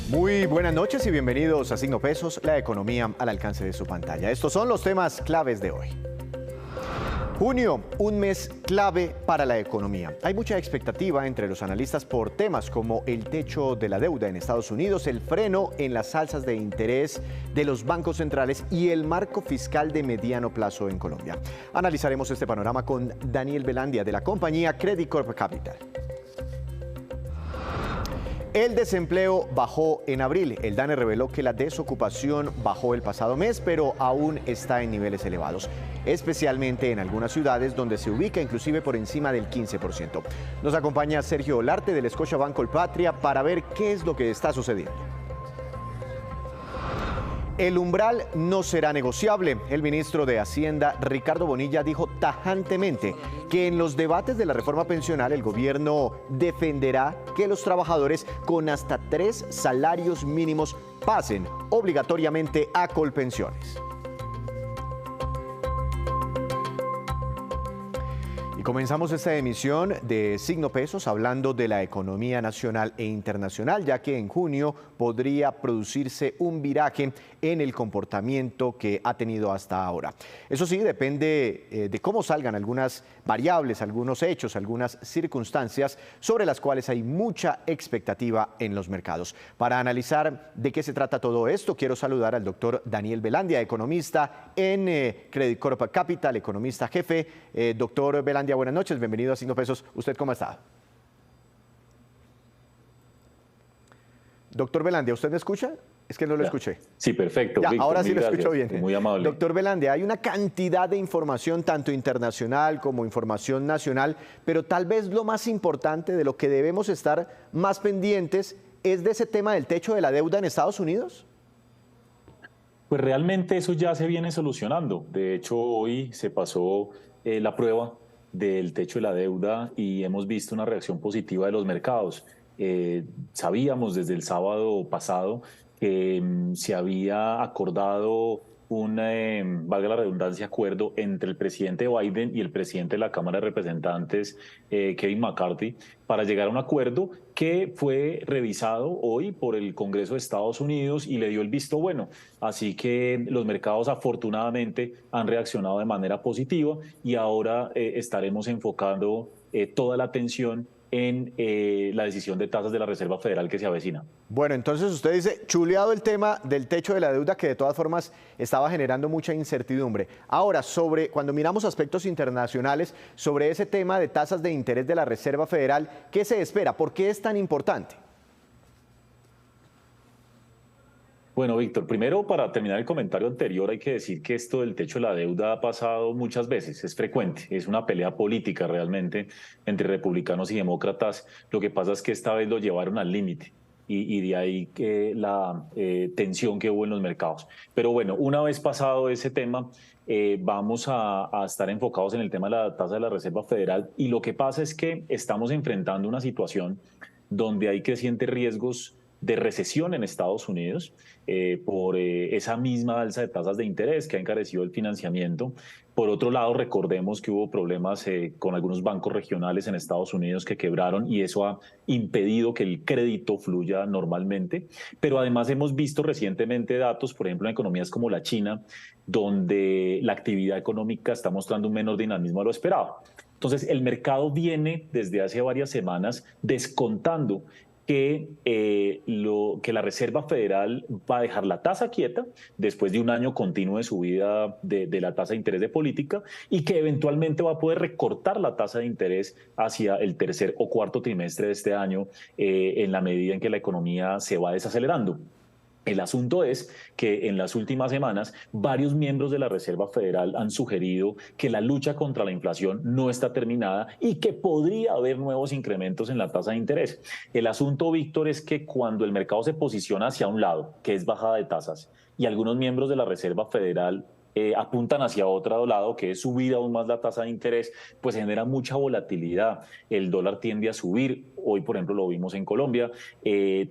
Muy buenas noches y bienvenidos a Signo Pesos, la economía al alcance de su pantalla. Estos son los temas claves de hoy. Junio, un mes clave para la economía. Hay mucha expectativa entre los analistas por temas como el techo de la deuda en Estados Unidos, el freno en las alzas de interés de los bancos centrales y el marco fiscal de mediano plazo en Colombia. Analizaremos este panorama con Daniel Velandia de la compañía Credit Corp Capital. El desempleo bajó en abril. El DANE reveló que la desocupación bajó el pasado mes, pero aún está en niveles elevados, especialmente en algunas ciudades donde se ubica inclusive por encima del 15%. Nos acompaña Sergio Olarte del Scotiabank Colpatria para ver qué es lo que está sucediendo. El umbral no será negociable. El ministro de Hacienda, Ricardo Bonilla, dijo tajantemente que en los debates de la reforma pensional el gobierno defenderá que los trabajadores con hasta 3 salarios mínimos pasen obligatoriamente a Colpensiones. Y comenzamos esta emisión de Signo Pesos hablando de la economía nacional e internacional, ya que en junio podría producirse un viraje en el comportamiento que ha tenido hasta ahora. Eso sí, depende de cómo salgan algunas variables, algunos hechos, algunas circunstancias sobre las cuales hay mucha expectativa en los mercados. Para analizar de qué se trata todo esto, quiero saludar al doctor Daniel Velandia, economista en Credit Corp Capital, economista jefe. Doctor Velandia, buenas noches, bienvenido a Signo Pesos. ¿Usted cómo está? Doctor Velandia, ¿usted me escucha? Es que no lo escuché. Sí, perfecto. Ya, Víctor, ahora sí lo escucho bien. Muy amable. Doctor Velandia, hay una cantidad de información, tanto internacional como información nacional, pero tal vez lo más importante de lo que debemos estar más pendientes es de ese tema del techo de la deuda en Estados Unidos. Pues realmente eso ya se viene solucionando. De hecho, hoy se pasó la prueba del techo de la deuda y hemos visto una reacción positiva de los mercados. Sabíamos desde el sábado pasado que se había acordado un, valga la redundancia, acuerdo entre el presidente Biden y el presidente de la Cámara de Representantes, Kevin McCarthy, para llegar a un acuerdo que fue revisado hoy por el Congreso de Estados Unidos y le dio el visto bueno. Así que los mercados afortunadamente han reaccionado de manera positiva y ahora estaremos enfocando toda la atención en la decisión de tasas de la Reserva Federal que se avecina. Bueno, entonces usted dice, chuleado el tema del techo de la deuda que de todas formas estaba generando mucha incertidumbre. Ahora, cuando miramos aspectos internacionales, sobre ese tema de tasas de interés de la Reserva Federal, ¿qué se espera? ¿Por qué es tan importante? Bueno, Víctor, primero para terminar el comentario anterior hay que decir que esto del techo de la deuda ha pasado muchas veces, es frecuente, es una pelea política realmente entre republicanos y demócratas. Lo que pasa es que esta vez lo llevaron al límite y de ahí que la tensión que hubo en los mercados. Pero bueno, una vez pasado ese tema, vamos a estar enfocados en el tema de la tasa de la Reserva Federal y lo que pasa es que estamos enfrentando una situación donde hay crecientes riesgos de recesión en Estados Unidos por esa misma alza de tasas de interés que ha encarecido el financiamiento. Por otro lado, recordemos que hubo problemas con algunos bancos regionales en Estados Unidos que quebraron y eso ha impedido que el crédito fluya normalmente. Pero además hemos visto recientemente datos, por ejemplo, en economías como la China, donde la actividad económica está mostrando un menor dinamismo a lo esperado. Entonces, el mercado viene desde hace varias semanas descontando que la Reserva Federal va a dejar la tasa quieta después de un año continuo de subida de la tasa de interés de política y que eventualmente va a poder recortar la tasa de interés hacia el tercer o cuarto trimestre de este año en la medida en que la economía se va desacelerando. El asunto es que en las últimas semanas varios miembros de la Reserva Federal han sugerido que la lucha contra la inflación no está terminada y que podría haber nuevos incrementos en la tasa de interés. El asunto, Víctor, es que cuando el mercado se posiciona hacia un lado, que es bajada de tasas, y algunos miembros de la Reserva Federal apuntan hacia otro lado, que es subir aún más la tasa de interés, pues genera mucha volatilidad. El dólar tiende a subir. Hoy, por ejemplo, lo vimos en Colombia.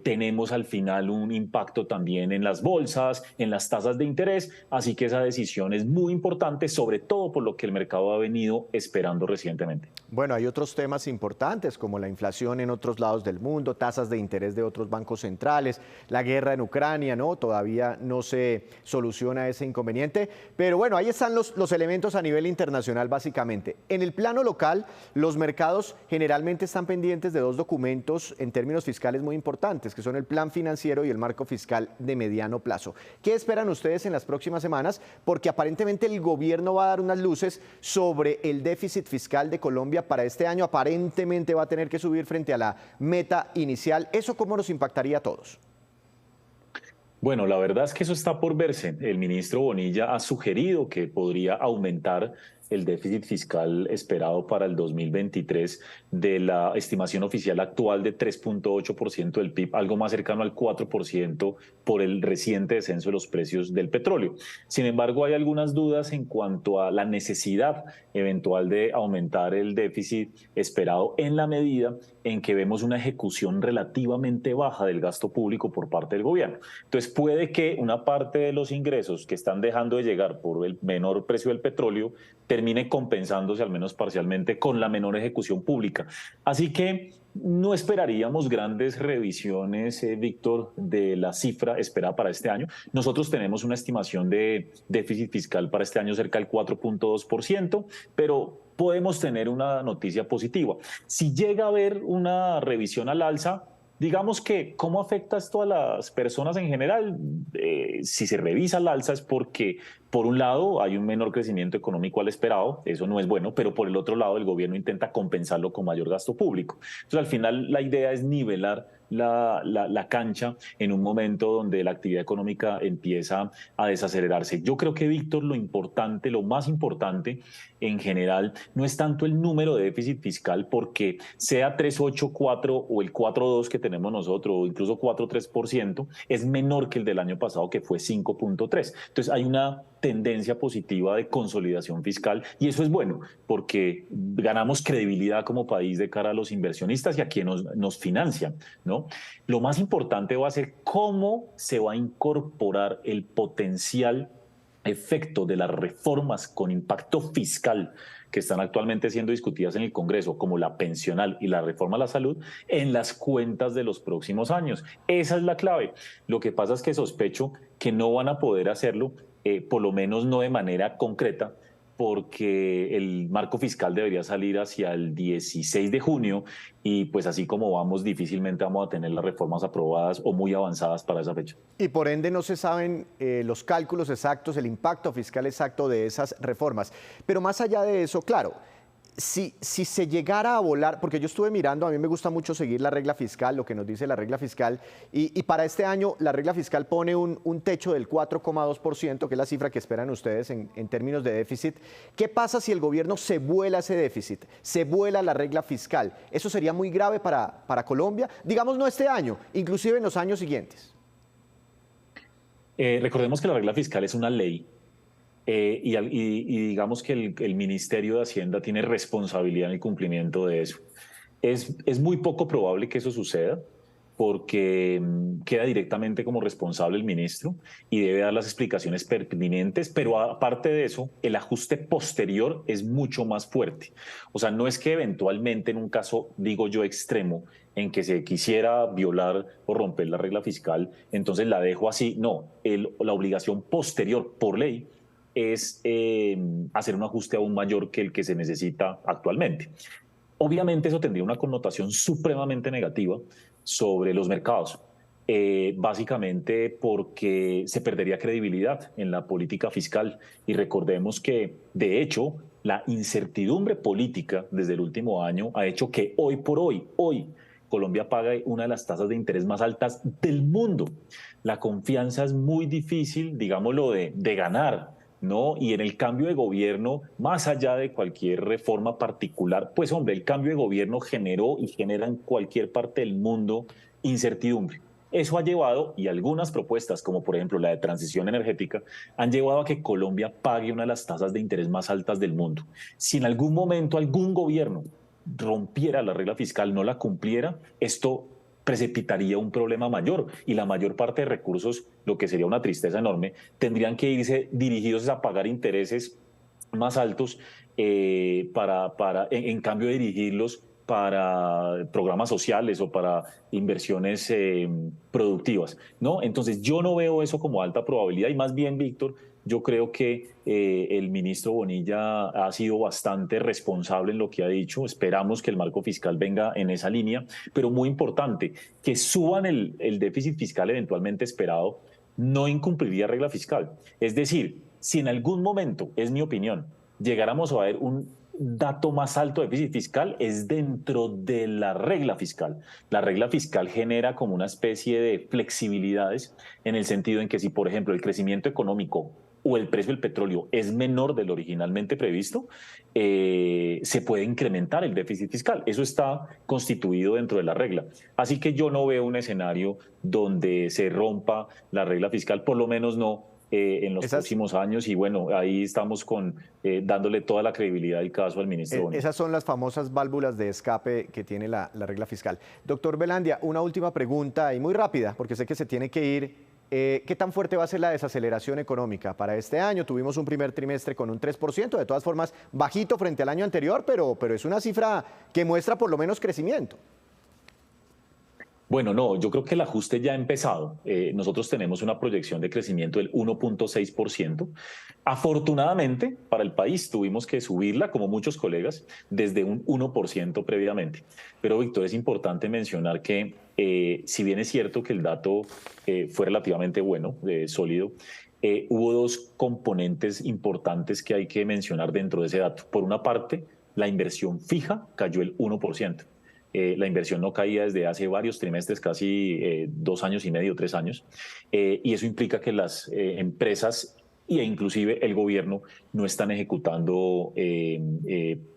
Tenemos al final un impacto también en las bolsas, en las tasas de interés. Así que esa decisión es muy importante, sobre todo por lo que el mercado ha venido esperando recientemente. Bueno, hay otros temas importantes como la inflación en otros lados del mundo, tasas de interés de otros bancos centrales, la guerra en Ucrania, ¿no? Todavía no se soluciona ese inconveniente, pero bueno, ahí están los elementos a nivel internacional básicamente. En el plano local, los mercados generalmente están pendientes de dos documentos en términos fiscales muy importantes, que son el plan financiero y el marco fiscal de mediano plazo. ¿Qué esperan ustedes en las próximas semanas? Porque aparentemente el gobierno va a dar unas luces sobre el déficit fiscal de Colombia para este año. Aparentemente va a tener que subir frente a la meta inicial. ¿Eso cómo nos impactaría a todos? Bueno, la verdad es que eso está por verse. El ministro Bonilla ha sugerido que podría aumentar el déficit fiscal esperado para el 2023 de la estimación oficial actual de 3,8% del PIB, algo más cercano al 4% por el reciente descenso de los precios del petróleo. Sin embargo, hay algunas dudas en cuanto a la necesidad eventual de aumentar el déficit esperado en la medida en que vemos una ejecución relativamente baja del gasto público por parte del gobierno. Entonces, puede que una parte de los ingresos que están dejando de llegar por el menor precio del petróleo termine compensándose al menos parcialmente con la menor ejecución pública. Así que no esperaríamos grandes revisiones, Víctor, de la cifra esperada para este año. Nosotros tenemos una estimación de déficit fiscal para este año cerca del 4,2%, pero podemos tener una noticia positiva. Si llega a haber una revisión al alza, digamos que, ¿cómo afecta esto a las personas en general? Si se revisa al alza es porque, por un lado, hay un menor crecimiento económico al esperado, eso no es bueno, pero por el otro lado, el gobierno intenta compensarlo con mayor gasto público. Entonces, al final, la idea es nivelar la cancha en un momento donde la actividad económica empieza a desacelerarse. Yo creo que, Víctor, lo importante, lo más importante en general, no es tanto el número de déficit fiscal, porque sea 3,8, 4 o el 4,2 que tenemos nosotros, o incluso 4,3%, es menor que el del año pasado, que fue 5,3. Entonces hay una tendencia positiva de consolidación fiscal y eso es bueno porque ganamos credibilidad como país de cara a los inversionistas y a quienes nos financian, ¿no? Lo más importante va a ser cómo se va a incorporar el potencial efecto de las reformas con impacto fiscal que están actualmente siendo discutidas en el Congreso, como la pensional y la reforma a la salud, en las cuentas de los próximos años. Esa es la clave. Lo que pasa es que sospecho que no van a poder hacerlo, por lo menos no de manera concreta, porque el marco fiscal debería salir hacia el 16 de junio y pues así como vamos, difícilmente vamos a tener las reformas aprobadas o muy avanzadas para esa fecha. Y por ende no se saben los cálculos exactos, el impacto fiscal exacto de esas reformas. Pero más allá de eso, claro, si se llegara a volar, porque yo estuve mirando, a mí me gusta mucho seguir la regla fiscal, lo que nos dice la regla fiscal, y para este año la regla fiscal pone un techo del 4,2%, que es la cifra que esperan ustedes en términos de déficit. ¿Qué pasa si el gobierno se vuela ese déficit, se vuela la regla fiscal? ¿Eso sería muy grave para Colombia? Digamos no este año, inclusive en los años siguientes. Recordemos que la regla fiscal es una ley. Y digamos que el Ministerio de Hacienda tiene responsabilidad en el cumplimiento de eso. Es muy poco probable que eso suceda porque queda directamente como responsable el ministro y debe dar las explicaciones pertinentes, pero aparte de eso, el ajuste posterior es mucho más fuerte. O sea, no es que eventualmente en un caso, digo yo, extremo, en que se quisiera violar o romper la regla fiscal, entonces la dejo así. No, la obligación posterior por ley es hacer un ajuste aún mayor que el que se necesita actualmente. Obviamente eso tendría una connotación supremamente negativa sobre los mercados, básicamente porque se perdería credibilidad en la política fiscal y recordemos que, de hecho, la incertidumbre política desde el último año ha hecho que hoy por hoy, Colombia paga una de las tasas de interés más altas del mundo. La confianza es muy difícil, digámoslo, de ganar, ¿no? Y en el cambio de gobierno, más allá de cualquier reforma particular, pues hombre, el cambio de gobierno generó y genera en cualquier parte del mundo incertidumbre. Eso ha llevado, y algunas propuestas, como por ejemplo la de transición energética, han llevado a que Colombia pague una de las tasas de interés más altas del mundo. Si en algún momento algún gobierno rompiera la regla fiscal, no la cumpliera, esto precipitaría un problema mayor y la mayor parte de recursos, lo que sería una tristeza enorme, tendrían que irse dirigidos a pagar intereses más altos en cambio de dirigirlos para programas sociales o para inversiones productivas, ¿no? Entonces yo no veo eso como alta probabilidad y más bien, Víctor, yo creo que el ministro Bonilla ha sido bastante responsable en lo que ha dicho. Esperamos que el marco fiscal venga en esa línea, pero muy importante, que suban el déficit fiscal eventualmente esperado no incumpliría regla fiscal. Es decir, si en algún momento, es mi opinión, llegáramos a ver un dato más alto de déficit fiscal, es dentro de la regla fiscal. La regla fiscal genera como una especie de flexibilidades en el sentido en que si, por ejemplo, el crecimiento económico o el precio del petróleo es menor de lo originalmente previsto, se puede incrementar el déficit fiscal. Eso está constituido dentro de la regla. Así que yo no veo un escenario donde se rompa la regla fiscal, por lo menos no en los próximos años, y bueno, ahí estamos dándole toda la credibilidad y caso al ministro Bonilla. Esas son las famosas válvulas de escape que tiene la regla fiscal. Doctor Velandia, una última pregunta y muy rápida, porque sé que se tiene que ir. ¿Qué tan fuerte va a ser la desaceleración económica para este año? Tuvimos un primer trimestre con un 3%, de todas formas bajito frente al año anterior, pero es una cifra que muestra por lo menos crecimiento. Bueno, no, yo creo que el ajuste ya ha empezado. Nosotros tenemos una proyección de crecimiento del 1.6%. Afortunadamente, para el país tuvimos que subirla, como muchos colegas, desde un 1% previamente. Pero, Víctor, es importante mencionar que, si bien es cierto que el dato fue relativamente bueno, sólido, hubo dos componentes importantes que hay que mencionar dentro de ese dato. Por una parte, la inversión fija cayó el 1%. La inversión no caía desde hace varios trimestres, casi 2 años y medio, 3 años, y eso implica que las empresas e inclusive el gobierno no están ejecutando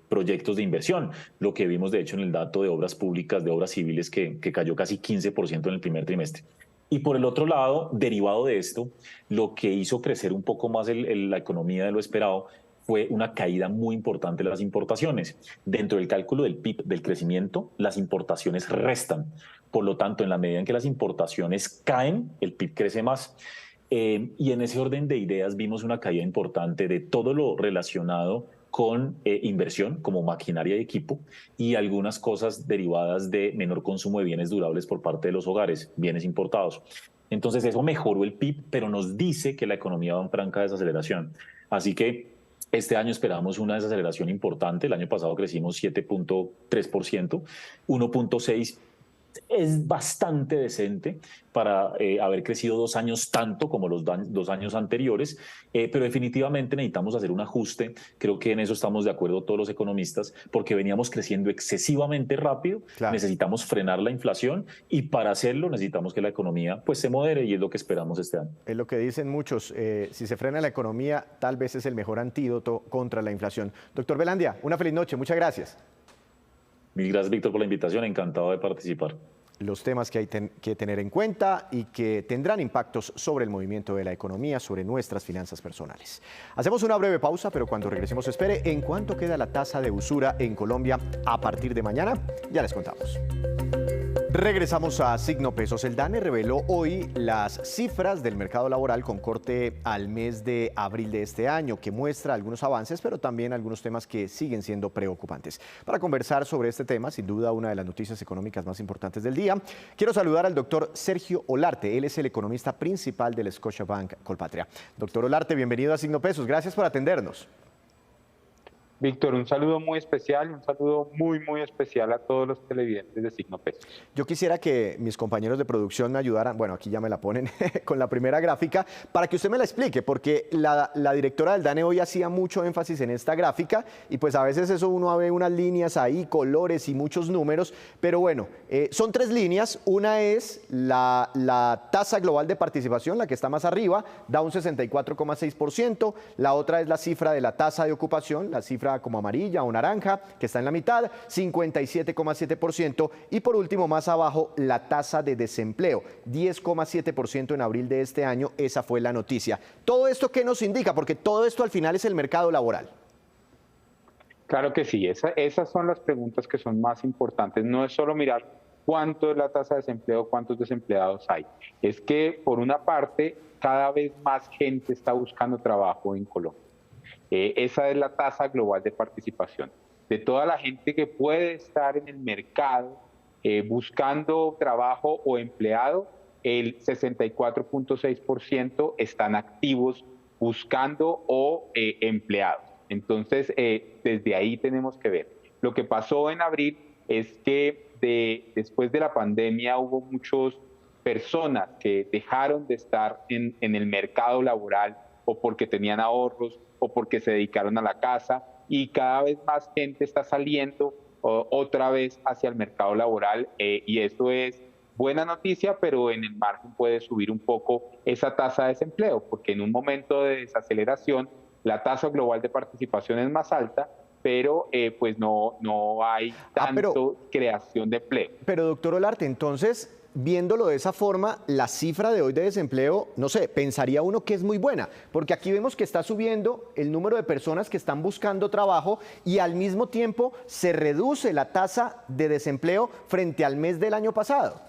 proyectos de inversión, lo que vimos de hecho en el dato de obras públicas, de obras civiles, que cayó casi 15% en el primer trimestre. Y por el otro lado, derivado de esto, lo que hizo crecer un poco más la economía de lo esperado fue una caída muy importante de las importaciones. Dentro del cálculo del PIB, del crecimiento, las importaciones restan. Por lo tanto, en la medida en que las importaciones caen, el PIB crece más. Y en ese orden de ideas vimos una caída importante de todo lo relacionado con inversión como maquinaria y equipo y algunas cosas derivadas de menor consumo de bienes durables por parte de los hogares, bienes importados. Entonces eso mejoró el PIB, pero nos dice que la economía va en franca desaceleración. Así que este año esperamos una desaceleración importante. El año pasado crecimos 7.3%, 1.6% es bastante decente para haber crecido 2 años tanto como los 2 años anteriores, pero definitivamente necesitamos hacer un ajuste. Creo que en eso estamos de acuerdo todos los economistas, porque veníamos creciendo excesivamente rápido. Claro. Necesitamos frenar la inflación y para hacerlo necesitamos que la economía pues se modere, y es lo que esperamos este año. Es lo que dicen muchos, si se frena la economía tal vez es el mejor antídoto contra la inflación. Doctor Velandia, una feliz noche, muchas gracias. Mil gracias, Víctor, por la invitación. Encantado de participar. Los temas que hay que tener en cuenta y que tendrán impactos sobre el movimiento de la economía, sobre nuestras finanzas personales. Hacemos una breve pausa, pero cuando regresemos espere en cuánto queda la tasa de usura en Colombia a partir de mañana. Ya les contamos. Regresamos a Signo Pesos. El DANE reveló hoy las cifras del mercado laboral con corte al mes de abril de este año, que muestra algunos avances, pero también algunos temas que siguen siendo preocupantes. Para conversar sobre este tema, sin duda una de las noticias económicas más importantes del día, quiero saludar al doctor Sergio Olarte. Él es el economista principal del Scotiabank Colpatria. Doctor Olarte, bienvenido a Signo Pesos. Gracias por atendernos. Víctor, un saludo muy especial, un saludo muy especial a todos los televidentes de Signo Pesos. Yo quisiera que mis compañeros de producción me ayudaran, bueno, aquí ya me la ponen, con la primera gráfica, para que usted me la explique, porque la directora del DANE hoy hacía mucho énfasis en esta gráfica, y pues a veces eso uno ve unas líneas ahí, colores y muchos números, pero bueno, son 3 líneas. Una es la tasa global de participación, la que está más arriba, da un 64,6%, la otra es la cifra de la tasa de ocupación, la cifra otra como amarilla o naranja, que está en la mitad, 57,7%. Y por último, más abajo, la tasa de desempleo, 10,7% en abril de este año. Esa fue la noticia. ¿Todo esto qué nos indica? Porque todo esto al final es el mercado laboral. Claro que sí, esas son las preguntas que son más importantes. No es solo mirar cuánto es la tasa de desempleo, cuántos desempleados hay. Es que, por una parte, cada vez más gente está buscando trabajo en Colombia. Esa es la tasa global de participación. De toda la gente que puede estar en el mercado buscando trabajo o empleado, el 64,6% están activos buscando o empleados. Entonces, desde ahí tenemos que ver. Lo que pasó en abril es que después de la pandemia hubo muchas personas que dejaron de estar en el mercado laboral o porque tenían ahorros o porque se dedicaron a la casa, y cada vez más gente está saliendo otra vez hacia el mercado laboral, y eso es buena noticia, pero en el margen puede subir un poco esa tasa de desempleo, porque en un momento de desaceleración la tasa global de participación es más alta, pero pues no hay creación de empleo. Pero doctor Olarte, entonces, viéndolo de esa forma, la cifra de hoy de desempleo, no sé, pensaría uno que es muy buena, porque aquí vemos que está subiendo el número de personas que están buscando trabajo y al mismo tiempo se reduce la tasa de desempleo frente al mes del año pasado.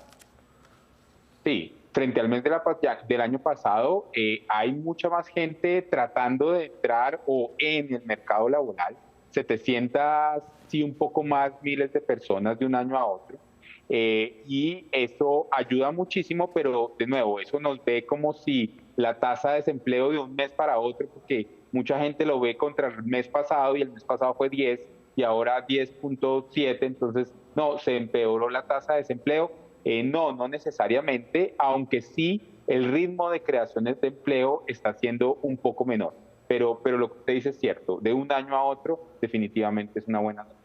Sí, frente al mes del año pasado hay mucha más gente tratando de entrar o en el mercado laboral, 700, sí, un poco más, miles de personas de un año a otro. Y eso ayuda muchísimo, pero de nuevo, eso nos ve como si la tasa de desempleo de un mes para otro, porque mucha gente lo ve contra el mes pasado y el mes pasado fue 10 y ahora 10,7, entonces no, se empeoró la tasa de desempleo. No necesariamente, aunque sí el ritmo de creaciones de empleo está siendo un poco menor, pero lo que usted dice es cierto, de un año a otro definitivamente es una buena noticia.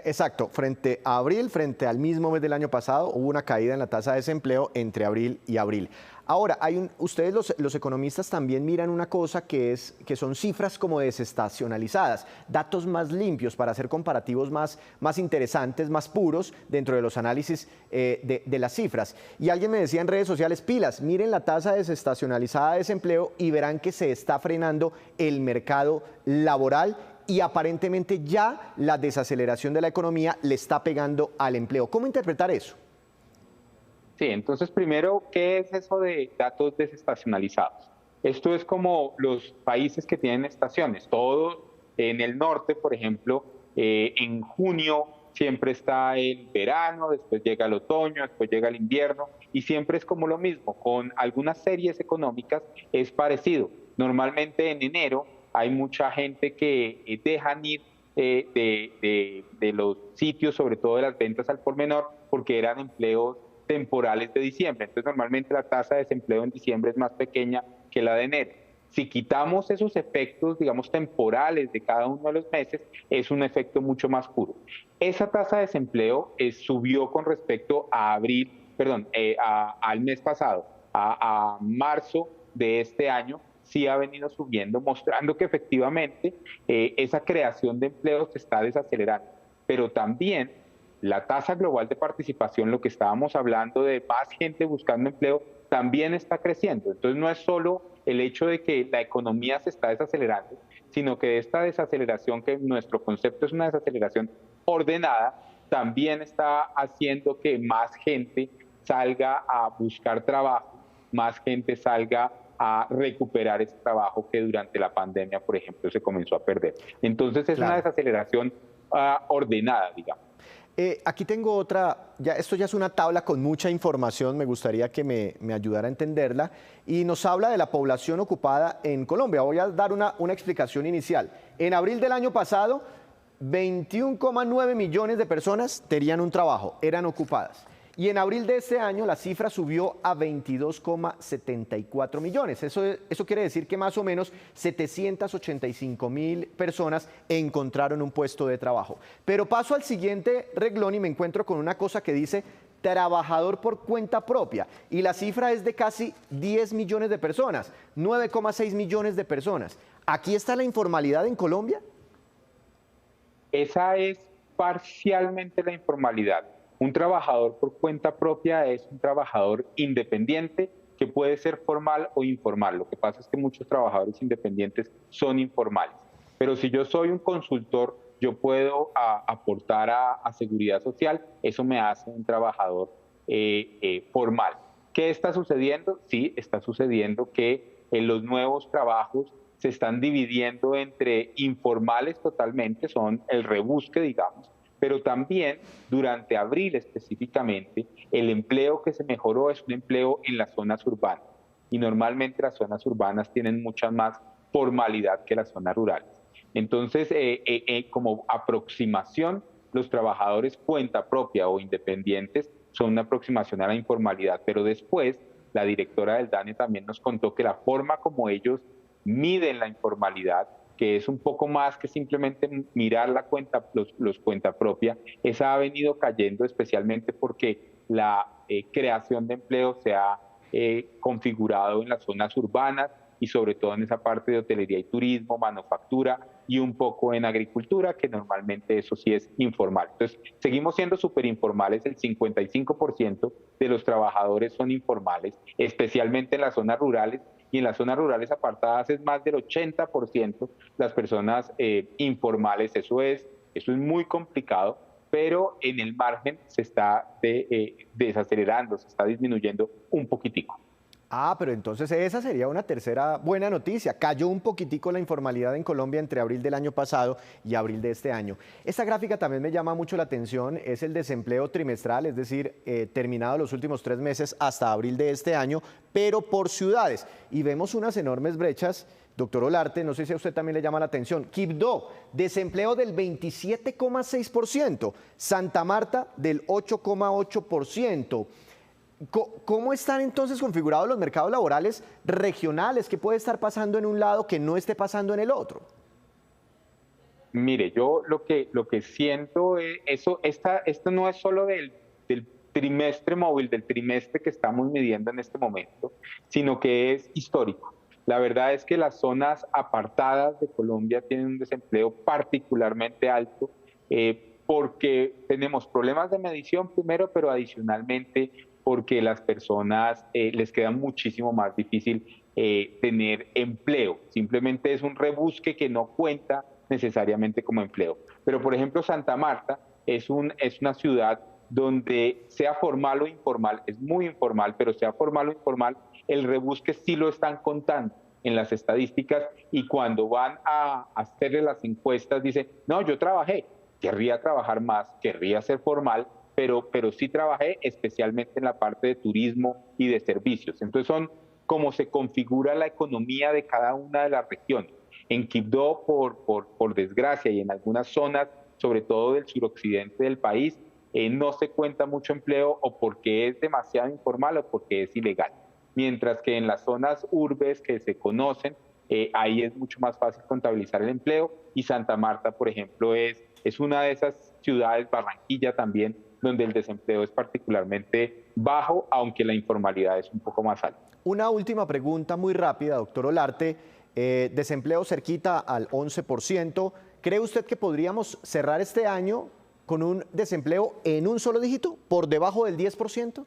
Exacto, frente a abril, frente al mismo mes del año pasado, hubo una caída en la tasa de desempleo entre abril y abril. Ahora, ustedes los economistas también miran una cosa que son cifras como desestacionalizadas, datos más limpios para hacer comparativos más interesantes, más puros dentro de los análisis de las cifras. Y alguien me decía en redes sociales, pilas, miren la tasa desestacionalizada de desempleo y verán que se está frenando el mercado laboral y aparentemente ya la desaceleración de la economía le está pegando al empleo. ¿Cómo interpretar eso? Sí, entonces primero, ¿qué es eso de datos desestacionalizados? Esto es como los países que tienen estaciones. Todos en el norte, por ejemplo, en junio siempre está el verano, después llega el otoño, después llega el invierno, y siempre es como lo mismo. Con algunas series económicas es parecido. Normalmente en enero hay mucha gente que dejan ir de los sitios, sobre todo de las ventas al por menor, porque eran empleos temporales de diciembre. Entonces, normalmente la tasa de desempleo en diciembre es más pequeña que la de enero. Si quitamos esos efectos, digamos, temporales de cada uno de los meses, es un efecto mucho más puro. Esa tasa de desempleo subió con respecto a al mes pasado, a marzo de este año, sí ha venido subiendo, mostrando que efectivamente esa creación de empleos se está desacelerando. Pero también la tasa global de participación, lo que estábamos hablando de más gente buscando empleo, también está creciendo. Entonces no es solo el hecho de que la economía se está desacelerando, sino que esta desaceleración, que nuestro concepto es una desaceleración ordenada, también está haciendo que más gente salga a buscar trabajo, más gente salga a recuperar ese trabajo que durante la pandemia, por ejemplo, se comenzó a perder. Entonces es una desaceleración ordenada, digamos. Aquí tengo otra, esto ya es una tabla con mucha información, me gustaría que me ayudara a entenderla, y nos habla de la población ocupada en Colombia. Voy a dar una explicación inicial. En abril del año pasado, 21,9 millones de personas tenían un trabajo, eran ocupadas. Y en abril de este año la cifra subió a 22,74 millones. Eso quiere decir que más o menos 785,000 personas encontraron un puesto de trabajo. Pero paso al siguiente renglón y me encuentro con una cosa que dice trabajador por cuenta propia. Y la cifra es de casi 10 millones de personas, 9,6 millones de personas. ¿Aquí está la informalidad en Colombia? esa es parcialmente la informalidad. Un trabajador por cuenta propia es un trabajador independiente que puede ser formal o informal. Lo que pasa es que muchos trabajadores independientes son informales. Pero si yo soy un consultor, yo puedo aportar a seguridad social, eso me hace un trabajador formal. ¿Qué está sucediendo? Sí, está sucediendo que los nuevos trabajos se están dividiendo entre informales totalmente, son el rebusque, digamos, pero también durante abril específicamente, el empleo que se mejoró es un empleo en las zonas urbanas. Y normalmente las zonas urbanas tienen mucha más formalidad que las zonas rurales. Entonces, como aproximación, los trabajadores cuenta propia o independientes son una aproximación a la informalidad, pero después la directora del DANE también nos contó que la forma como ellos miden la informalidad, que es un poco más que simplemente mirar la cuenta, los cuenta propia, esa ha venido cayendo especialmente porque la creación de empleo se ha configurado en las zonas urbanas y sobre todo en esa parte de hotelería y turismo, manufactura y un poco en agricultura, que normalmente eso sí es informal. Entonces, seguimos siendo súper informales, el 55% de los trabajadores son informales, especialmente en las zonas rurales, y en las zonas rurales apartadas es más del 80% las personas informales. Eso es muy complicado, pero en el margen se está desacelerando, se está disminuyendo un poquitico. Ah, pero entonces esa sería una tercera buena noticia. Cayó un poquitico la informalidad en Colombia entre abril del año pasado y abril de este año. Esta gráfica también me llama mucho la atención, es el desempleo trimestral, es decir, terminado los últimos 3 meses hasta abril de este año, pero por ciudades. Y vemos unas enormes brechas. Doctor Olarte, no sé si a usted también le llama la atención. Quibdó, desempleo del 27,6%, Santa Marta del 8,8%. ¿Cómo están entonces configurados los mercados laborales regionales? ¿Qué puede estar pasando en un lado que no esté pasando en el otro? Mire, yo lo que siento es esto no es solo del trimestre móvil, del trimestre que estamos midiendo en este momento, sino que es histórico. La verdad es que las zonas apartadas de Colombia tienen un desempleo particularmente alto porque tenemos problemas de medición primero, pero adicionalmente porque las personas les queda muchísimo más difícil tener empleo. Simplemente es un rebusque que no cuenta necesariamente como empleo. Pero, por ejemplo, Santa Marta es una ciudad donde sea formal o informal, es muy informal, pero sea formal o informal, el rebusque sí lo están contando en las estadísticas y cuando van a hacerle las encuestas dicen, no, yo trabajé, querría trabajar más, querría ser formal, pero sí trabajé especialmente en la parte de turismo y de servicios. Entonces son cómo se configura la economía de cada una de las regiones. En Quibdó, por desgracia, y en algunas zonas, sobre todo del suroccidente del país, no se cuenta mucho empleo o porque es demasiado informal o porque es ilegal. Mientras que en las zonas urbes que se conocen, ahí es mucho más fácil contabilizar el empleo y Santa Marta, por ejemplo, es una de esas ciudades, Barranquilla también, donde el desempleo es particularmente bajo, aunque la informalidad es un poco más alta. Una última pregunta muy rápida, doctor Olarte. Desempleo cerquita al 11%. ¿Cree usted que podríamos cerrar este año con un desempleo en un solo dígito, por debajo del 10%?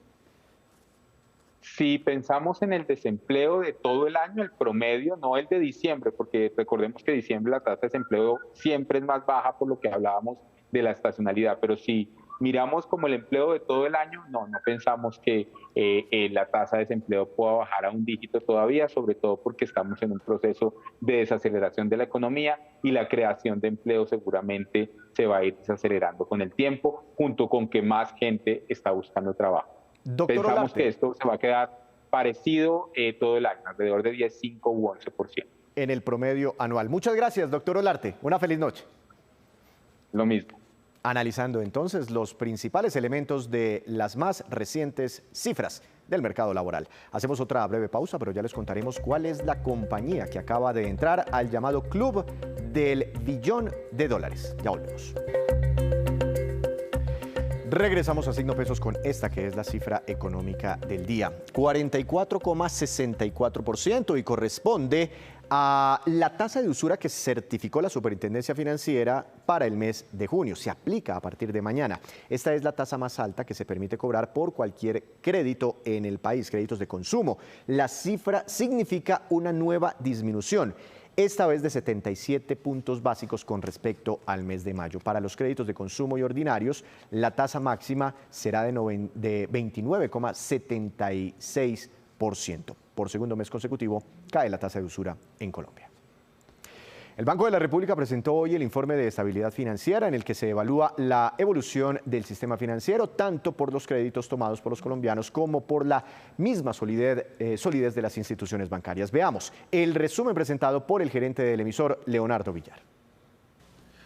Si pensamos en el desempleo de todo el año, el promedio, no el de diciembre, porque recordemos que diciembre la tasa de desempleo siempre es más baja por lo que hablábamos de la estacionalidad, pero si miramos como el empleo de todo el año, no pensamos que la tasa de desempleo pueda bajar a un dígito todavía, sobre todo porque estamos en un proceso de desaceleración de la economía y la creación de empleo seguramente se va a ir desacelerando con el tiempo, junto con que más gente está buscando trabajo. Doctor Pensamos Olarte, que esto se va a quedar parecido todo el año, alrededor de 10, 5 u 11%. en el promedio anual. Muchas gracias, doctor Olarte. Una feliz noche. Lo mismo. Analizando entonces los principales elementos de las más recientes cifras del mercado laboral. Hacemos otra breve pausa, pero ya les contaremos cuál es la compañía que acaba de entrar al llamado club del $1 billón. Ya volvemos. Regresamos a Signo Pesos con esta que es la cifra económica del día. 44,64% y corresponde a la tasa de usura que certificó la Superintendencia Financiera para el mes de junio. Se aplica a partir de mañana. Esta es la tasa más alta que se permite cobrar por cualquier crédito en el país, créditos de consumo. La cifra significa una nueva disminución, esta vez de 77 puntos básicos con respecto al mes de mayo. Para los créditos de consumo y ordinarios, la tasa máxima será de 29,76%. Por segundo mes consecutivo, cae la tasa de usura en Colombia. El Banco de la República presentó hoy el informe de estabilidad financiera en el que se evalúa la evolución del sistema financiero, tanto por los créditos tomados por los colombianos como por la misma solidez de las instituciones bancarias. Veamos el resumen presentado por el gerente del emisor, Leonardo Villar.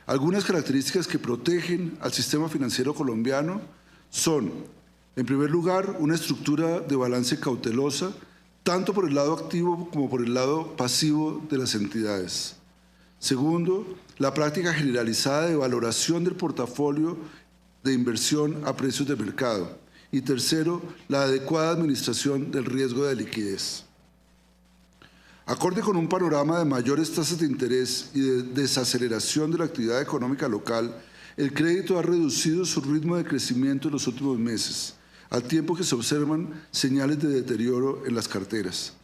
Algunas características que protegen al sistema financiero colombiano son, en primer lugar, una estructura de balance cautelosa, tanto por el lado activo como por el lado pasivo de las entidades. Segundo, la práctica generalizada de valoración del portafolio de inversión a precios de mercado. Y tercero, la adecuada administración del riesgo de liquidez. Acorde con un panorama de mayores tasas de interés y de desaceleración de la actividad económica local, el crédito ha reducido su ritmo de crecimiento en los últimos meses, al tiempo que se observan señales de deterioro en las carteras.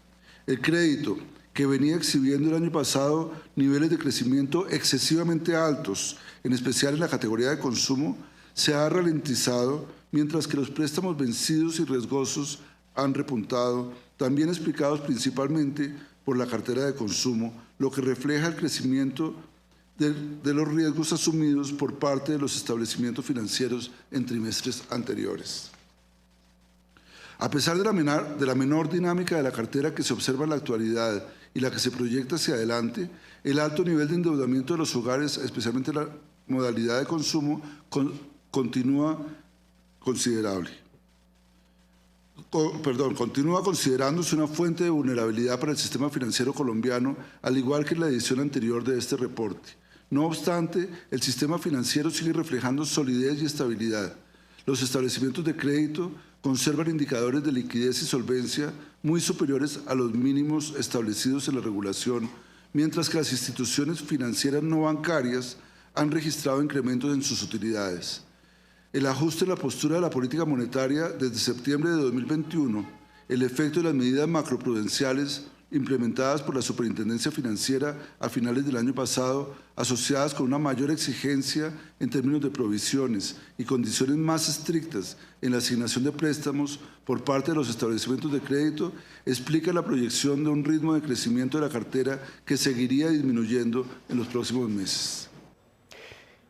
El crédito, que venía exhibiendo el año pasado niveles de crecimiento excesivamente altos, en especial en la categoría de consumo, se ha ralentizado, mientras que los préstamos vencidos y riesgosos han repuntado, también explicados principalmente por la cartera de consumo, lo que refleja el crecimiento de los riesgos asumidos por parte de los establecimientos financieros en trimestres anteriores. A pesar de la menor dinámica de la cartera que se observa en la actualidad y la que se proyecta hacia adelante, el alto nivel de endeudamiento de los hogares, especialmente la modalidad de consumo, continúa considerándose una fuente de vulnerabilidad para el sistema financiero colombiano, al igual que en la edición anterior de este reporte. No obstante, el sistema financiero sigue reflejando solidez y estabilidad. Los establecimientos de crédito conservan indicadores de liquidez y solvencia muy superiores a los mínimos establecidos en la regulación, mientras que las instituciones financieras no bancarias han registrado incrementos en sus utilidades. El ajuste en la postura de la política monetaria desde septiembre de 2021, el efecto de las medidas macroprudenciales implementadas por la Superintendencia Financiera a finales del año pasado, asociadas con una mayor exigencia en términos de provisiones y condiciones más estrictas en la asignación de préstamos por parte de los establecimientos de crédito, explica la proyección de un ritmo de crecimiento de la cartera que seguiría disminuyendo en los próximos meses.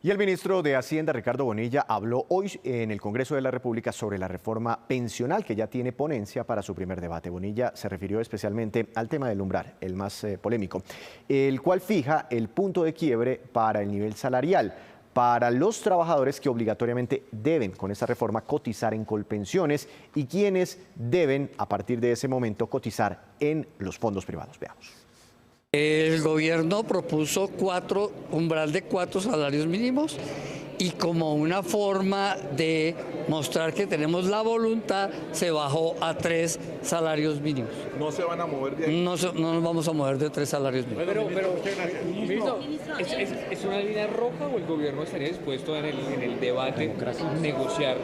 Y el ministro de Hacienda, Ricardo Bonilla, habló hoy en el Congreso de la República sobre la reforma pensional que ya tiene ponencia para su primer debate. Bonilla se refirió especialmente al tema del umbral, el más polémico, el cual fija el punto de quiebre para el nivel salarial para los trabajadores que obligatoriamente deben, con esta reforma, cotizar en Colpensiones y quienes deben, a partir de ese momento, cotizar en los fondos privados. Veamos. El gobierno propuso umbral de 4 salarios mínimos y como una forma de mostrar que tenemos la voluntad, se bajó a 3 salarios mínimos. ¿No se van a mover de ahí? No nos vamos a mover de 3 salarios mínimos. Ministro, ¿es una línea roja o el gobierno estaría dispuesto en el debate negociar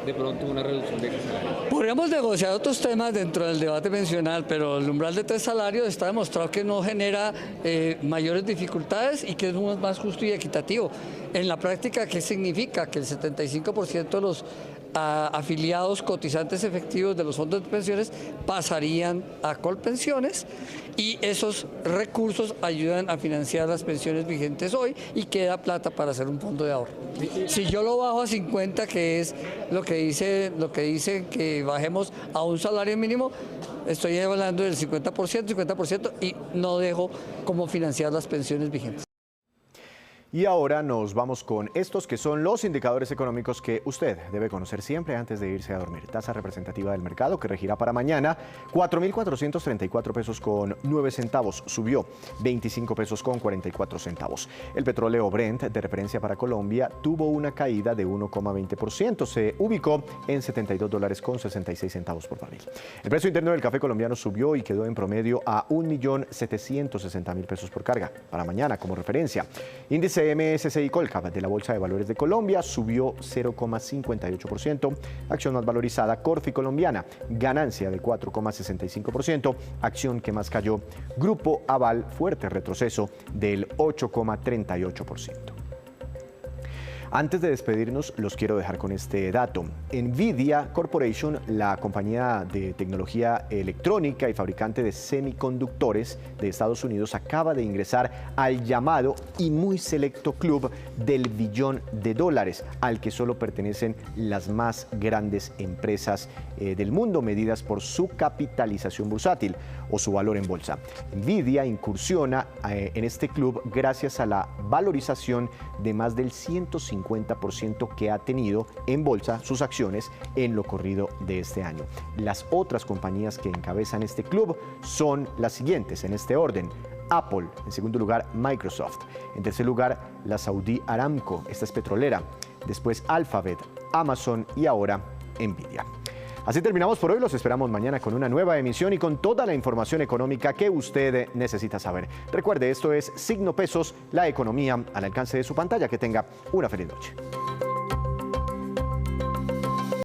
de pronto una reducción de ese salario? Podríamos negociar otros temas dentro del debate pensional, pero el umbral de 3 salarios está demostrado que no genera mayores dificultades y que es más justo y equitativo. En la práctica, ¿qué significa? Que el 75% de los afiliados cotizantes efectivos de los fondos de pensiones pasarían a Colpensiones y esos recursos ayudan a financiar las pensiones vigentes hoy y queda plata para hacer un fondo de ahorro. Si yo lo bajo a 50, que es lo que dice que bajemos a un salario mínimo, estoy hablando del 50% y no dejo cómo financiar las pensiones vigentes. Y ahora nos vamos con estos que son los indicadores económicos que usted debe conocer siempre antes de irse a dormir. Tasa representativa del mercado que regirá para mañana, 4.434 pesos con 9 centavos, subió 25 pesos con 44 centavos. El petróleo Brent de referencia para Colombia tuvo una caída de 1,20%, se ubicó en $72 con 66 centavos por barril. El precio interno del café colombiano subió y quedó en promedio a 1.760.000 pesos por carga. Para mañana, como referencia, índice MSCI Colcap de la Bolsa de Valores de Colombia subió 0,58%, acción más valorizada Corfi colombiana, ganancia de 4,65%, acción que más cayó Grupo Aval, fuerte retroceso del 8,38%. Antes de despedirnos, los quiero dejar con este dato. NVIDIA Corporation, la compañía de tecnología electrónica y fabricante de semiconductores de Estados Unidos, acaba de ingresar al llamado y muy selecto club del billón de dólares, al que solo pertenecen las más grandes empresas del mundo, medidas por su capitalización bursátil o su valor en bolsa. NVIDIA incursiona en este club gracias a la valorización de más del 150% que ha tenido en bolsa sus acciones en lo corrido de este año. Las otras compañías que encabezan este club son las siguientes en este orden: Apple, en segundo lugar Microsoft, en tercer lugar la Saudi Aramco, esta es petrolera, después Alphabet, Amazon y ahora NVIDIA. Así terminamos por hoy, los esperamos mañana con una nueva emisión y con toda la información económica que usted necesita saber. Recuerde, esto es Signo Pesos, la economía al alcance de su pantalla. Que tenga una feliz noche.